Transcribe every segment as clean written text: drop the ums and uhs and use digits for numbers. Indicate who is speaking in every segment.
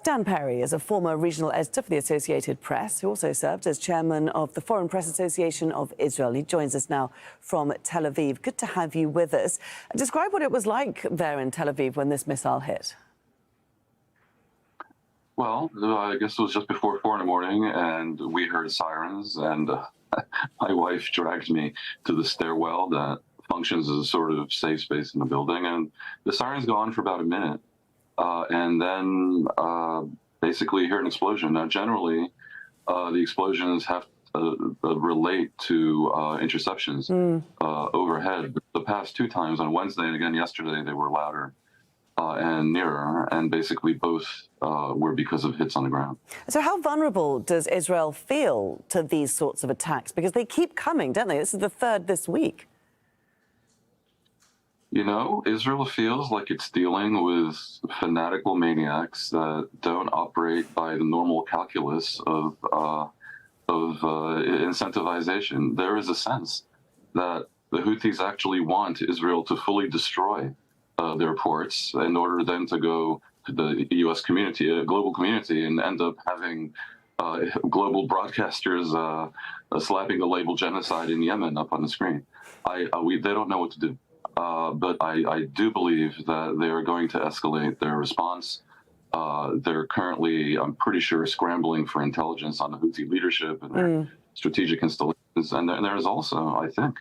Speaker 1: Dan Perry is a former regional editor for the Associated Press, who also served as chairman of the Foreign Press Association of Israel. He joins us now from Tel Aviv. Good to have you with us. Describe what it was like there in Tel Aviv when this missile hit.
Speaker 2: Well, I guess it was just before 4 in the morning, and we heard sirens, and my wife dragged me to the stairwell that functions as a sort of safe space in the building, and the sirens go on for about a minute, and then basically hear an explosion. Now, generally, the explosions have to relate to interceptions overhead. The past 2 times, on Wednesday and again yesterday, they were louder and nearer, and basically both were because of hits on the ground.
Speaker 1: So how vulnerable does Israel feel to these sorts of attacks? Because they keep coming, don't they? This is the 3rd this week.
Speaker 2: You know, Israel feels like it's dealing with fanatical maniacs that don't operate by the normal calculus of incentivization. There is a sense that the Houthis actually want Israel to fully destroy their ports in order then to go to the U.S. community, global community, and end up having global broadcasters slapping the label genocide in Yemen up on the screen. They don't know what to do. But I do believe that they are going to escalate their response. They're currently, I'm pretty sure, scrambling for intelligence on the Houthi leadership and their strategic installations. And there is also, I think,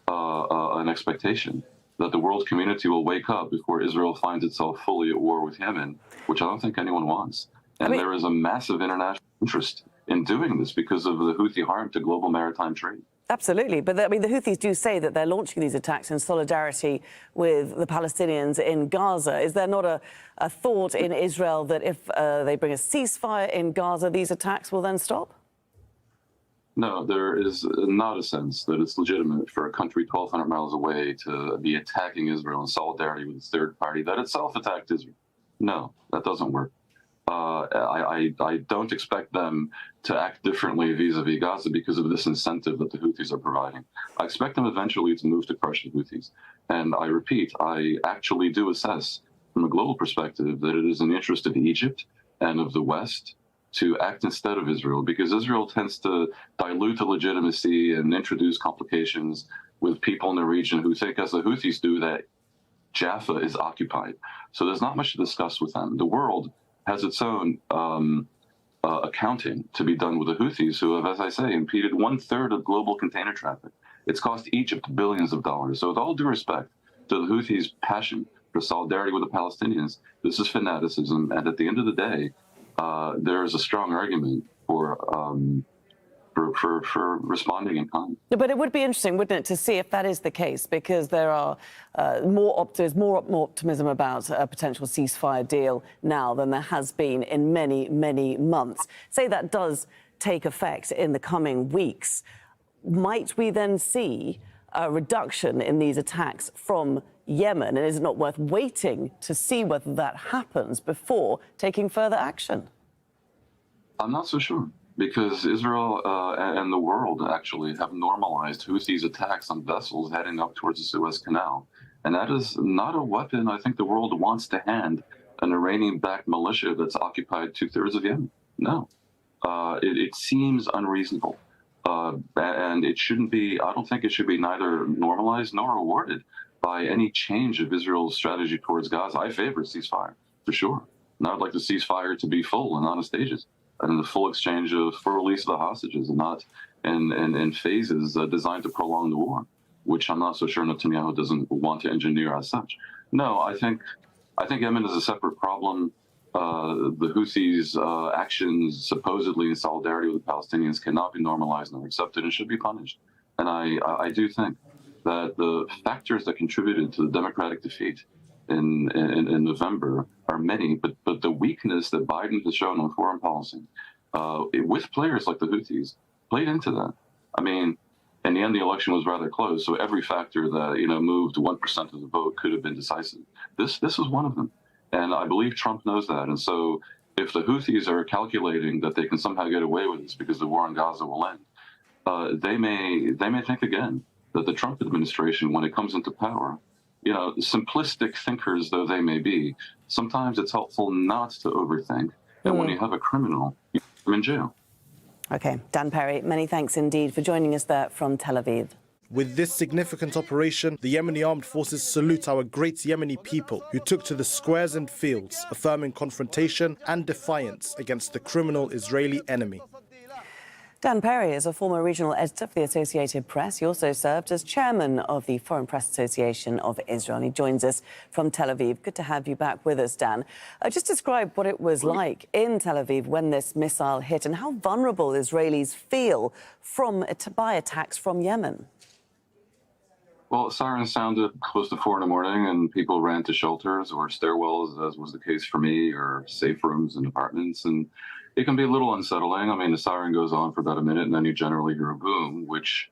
Speaker 2: an expectation that the world community will wake up before Israel finds itself fully at war with Yemen, which I don't think anyone wants. And there is a massive international interest in doing this because of the Houthi harm to global maritime trade.
Speaker 1: Absolutely. But I mean, the Houthis do say that they're launching these attacks in solidarity with the Palestinians in Gaza. Is there not a thought in Israel that if they bring a ceasefire in Gaza, these attacks will then stop?
Speaker 2: No, there is not a sense that it's legitimate for a country 1,200 miles away to be attacking Israel in solidarity with a third party that itself attacked Israel. No, that doesn't work. I don't expect them to act differently vis-a-vis Gaza because of this incentive that the Houthis are providing. I expect them eventually to move to crush the Houthis. And I repeat, I actually do assess from a global perspective that it is in the interest of Egypt and of the West to act instead of Israel, because Israel tends to dilute the legitimacy and introduce complications with people in the region who think, as the Houthis do, that Jaffa is occupied. So there's not much to discuss with them. The world has its own accounting to be done with the Houthis, who have, as I say, impeded 1/3 of global container traffic. It's cost Egypt billions of dollars. So with all due respect to the Houthis' passion for solidarity with the Palestinians, this is fanaticism. And at the end of the day, there is a strong argument for responding in kind.
Speaker 1: But it would be interesting, wouldn't it, to see if that is the case, because there are more optimism about a potential ceasefire deal now than there has been in many, many months. Say that does take effect in the coming weeks. Might we then see a reduction in these attacks from Yemen? And is it not worth waiting to see whether that happens before taking further action?
Speaker 2: I'm not so sure, because Israel and the world actually have normalized Houthis' attacks on vessels heading up towards the Suez Canal. And that is not a weapon I think the world wants to hand an Iranian-backed militia that's occupied 2/3 of Yemen. No. It seems unreasonable. And it shouldn't be, I don't think it should be neither normalized nor rewarded by any change of Israel's strategy towards Gaza. I favor ceasefire, for sure. And I'd like the ceasefire to be full and not in stages, and in the full exchange of full release of the hostages, and not in phases designed to prolong the war, which I'm not so sure Netanyahu doesn't want to engineer as such. No, I think Yemen is a separate problem. The Houthis' actions, supposedly in solidarity with the Palestinians, cannot be normalized nor accepted and should be punished. And I do think that the factors that contributed to the democratic defeat in November are many, but the weakness that Biden has shown on foreign policy, with players like the Houthis, played into that. I mean, in the end, the election was rather close, so every factor that moved 1% of the vote could have been decisive. This was one of them, and I believe Trump knows that. And so, if the Houthis are calculating that they can somehow get away with this because the war on Gaza will end, they may think again that the Trump administration, when it comes into power, simplistic thinkers though they may be, sometimes it's helpful not to overthink And when you have a criminal, you put him in jail.
Speaker 1: OK, Dan Perry, many thanks indeed for joining us there from Tel Aviv.
Speaker 3: With this significant operation, the Yemeni armed forces salute our great Yemeni people who took to the squares and fields, affirming confrontation and defiance against the criminal Israeli enemy.
Speaker 1: Dan Perry is a former regional editor for the Associated Press. He also served as chairman of the Foreign Press Association of Israel. He joins us from Tel Aviv. Good to have you back with us, Dan. Just describe what it was like in Tel Aviv when this missile hit and how vulnerable Israelis feel by attacks from Yemen.
Speaker 2: Well, sirens sounded close to 4 in the morning, and people ran to shelters or stairwells, as was the case for me, or safe rooms and apartments. And it can be a little unsettling. I mean, the siren goes on for about a minute, and then you generally hear a boom, which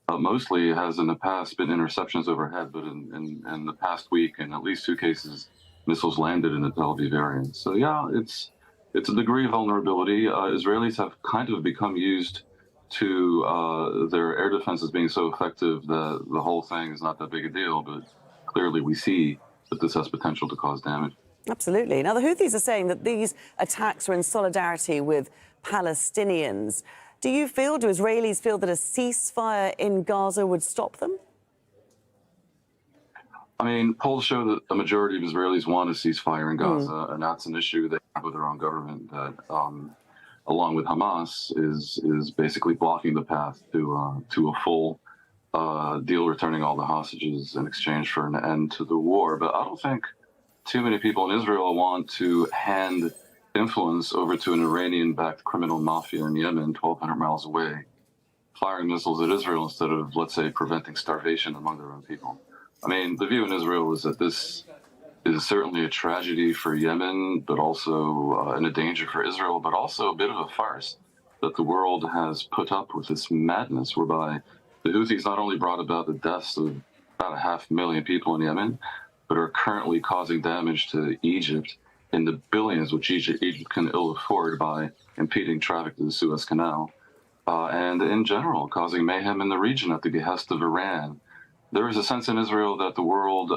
Speaker 2: mostly has in the past been interceptions overhead. But in the past week, in at least 2 cases, missiles landed in the Tel Aviv area. So, yeah, it's a degree of vulnerability. Israelis have kind of become used to their air defenses being so effective that the whole thing is not that big a deal. But clearly we see that this has potential to cause damage.
Speaker 1: Absolutely. Now, the Houthis are saying that these attacks are in solidarity with Palestinians. Do Israelis feel that a ceasefire in Gaza would stop them?
Speaker 2: I mean, polls show that a majority of Israelis want a ceasefire in Gaza, and that's an issue they have with their own government that, along with Hamas, is basically blocking the path to a full deal returning all the hostages in exchange for an end to the war. But I don't think too many people in Israel want to hand influence over to an Iranian-backed criminal mafia in Yemen, 1,200 miles away, firing missiles at Israel instead of, let's say, preventing starvation among their own people. I mean, the view in Israel is that this is certainly a tragedy for Yemen, but also and a danger for Israel, but also a bit of a farce that the world has put up with this madness whereby the Houthis not only brought about the deaths of about 500,000 people in Yemen, but are currently causing damage to Egypt in the billions, which Egypt can ill afford by impeding traffic to the Suez Canal, and in general causing mayhem in the region at the behest of Iran. There is a sense in Israel that the world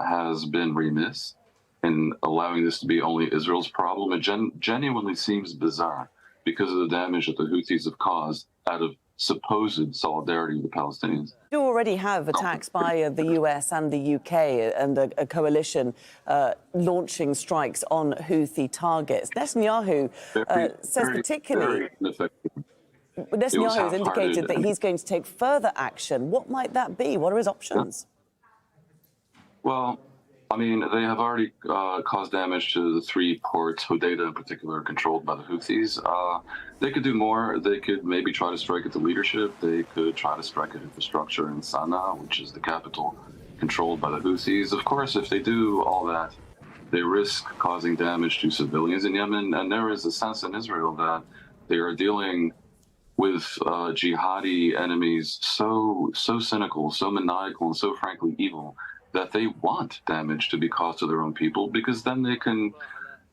Speaker 2: has been remiss in allowing this to be only Israel's problem. It genuinely seems bizarre because of the damage that the Houthis have caused out of supposed solidarity with the Palestinians.
Speaker 1: You already have attacks by the US and the UK and a coalition launching strikes on Houthi targets. Netanyahu says particularly... Netanyahu has indicated that he's going to take further action. What might that be? What are his options?
Speaker 2: Well, I mean, they have already caused damage to the 3 ports, Hodeidah in particular, controlled by the Houthis. They could do more. They could maybe try to strike at the leadership. They could try to strike at infrastructure in Sana'a, which is the capital controlled by the Houthis. Of course, if they do all that, they risk causing damage to civilians in Yemen. And there is a sense in Israel that they are dealing with jihadi enemies so cynical, so maniacal, and so frankly evil that they want damage to be caused to their own people, because then they can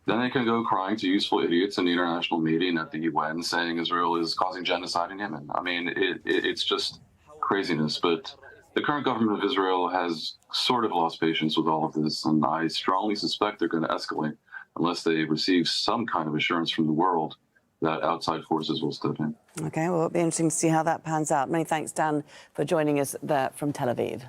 Speaker 2: go crying to useful idiots in the international media and at the UN saying Israel is causing genocide in Yemen. I mean, it's just craziness. But the current government of Israel has sort of lost patience with all of this, and I strongly suspect they're going to escalate unless they receive some kind of assurance from the world that outside forces will step in.
Speaker 1: OK, well, it'll be interesting to see how that pans out. Many thanks, Dan, for joining us there from Tel Aviv.